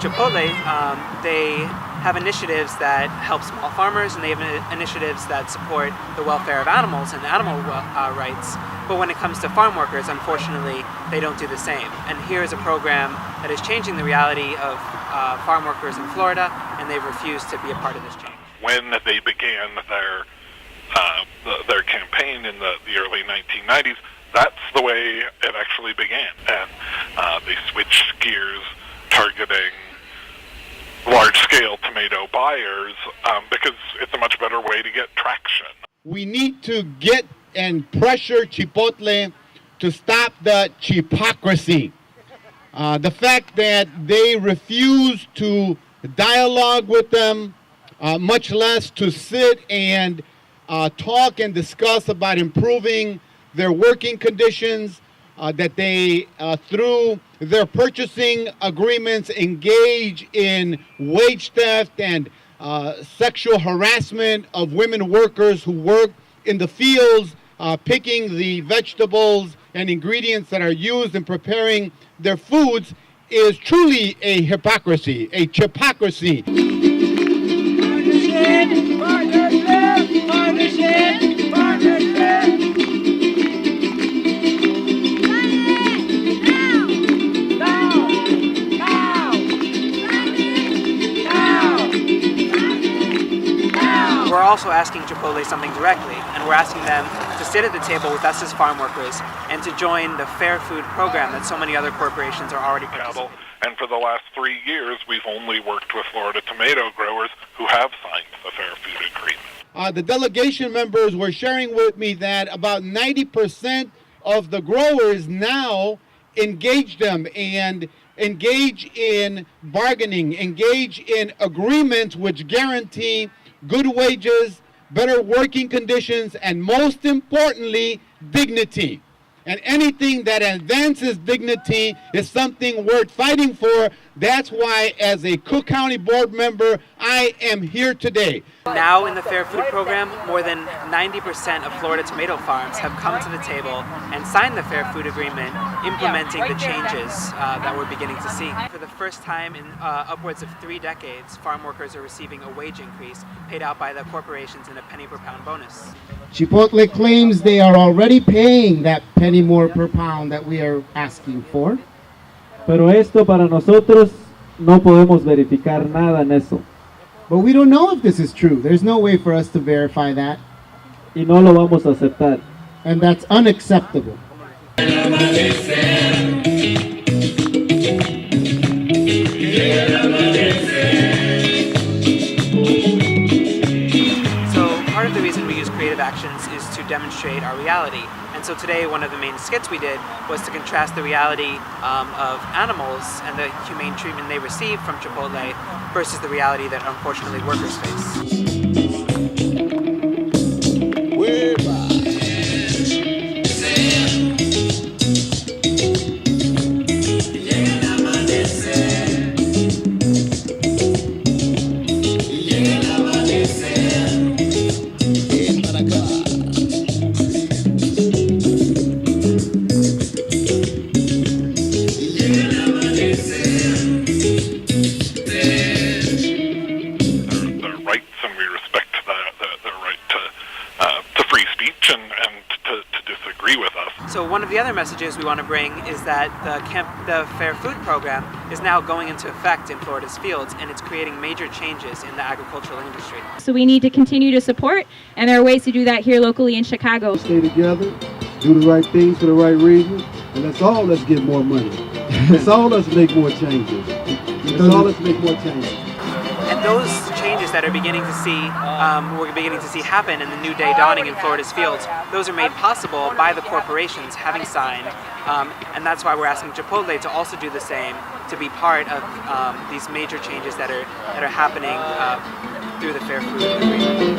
Chipotle, they have initiatives that help small farmers, and they have initiatives that support the welfare of animals and animal rights. But when it comes to farm workers, unfortunately, they don't do the same. And here is a program that is changing the reality of farm workers in Florida, and they've refused to be a part of this change. When they began their campaign in the early 1990s, that's the way it actually began. And they switched gears, targeting large-scale tomato buyers because it's a much better way to get traction. We need to get and pressure Chipotle to stop the chipocracy. The fact that they refuse to dialogue with them, much less to sit and talk and discuss about improving their working conditions, that they, through their purchasing agreements, engage in wage theft and sexual harassment of women workers who work in the fields, picking the vegetables and ingredients that are used in preparing their foods, is truly a hypocrisy, a chipocracy. Partnership, partnership, partnership, partnership. We're also asking Chipotle something directly, and we're asking them to sit at the table with us as farm workers and to join the Fair Food program that so many other corporations are already participating. And for the last 3 years, we've only worked with Florida tomato growers who have signed the Fair Food Agreement. The delegation members were sharing with me that about 90% of the growers now engage them and engage in bargaining, engage in agreements which guarantee good wages, better working conditions, and most importantly, dignity. And anything that advances dignity is something worth fighting for. That's why, as a Cook County board member, I am here today. Now in the Fair Food program, more than 90% of Florida tomato farms have come to the table and signed the Fair Food Agreement, implementing the changes that we're beginning to see. For the first time in upwards of 3 decades, farm workers are receiving a wage increase paid out by the corporations in a penny per pound bonus. Chipotle claims they are already paying that penny more per pound that we are asking for. Pero esto para nosotros no podemos verificar nada en eso. But we don't know if this is true. There's no way for us to verify that. Y no lo vamos a aceptar. And that's unacceptable. Part of the reason we use creative actions is to demonstrate our reality. And so today one of the main skits we did was to contrast the reality of animals and the humane treatment they receive from Chipotle versus the reality that unfortunately workers face. So one of the other messages we want to bring is that the Fair Food program is now going into effect in Florida's fields, and it's creating major changes in the agricultural industry. So we need to continue to support, and there are ways to do that here locally in Chicago. Stay together, do the right things for the right reasons, and let's get more money. Let's make more changes. Let's make more changes. And those changes that are beginning to see, we're beginning to see happen in the new day dawning in Florida's fields, those are made possible by the corporations having signed, and that's why we're asking Chipotle to also do the same, to be part of these major changes that are happening through the Fair Food Agreement.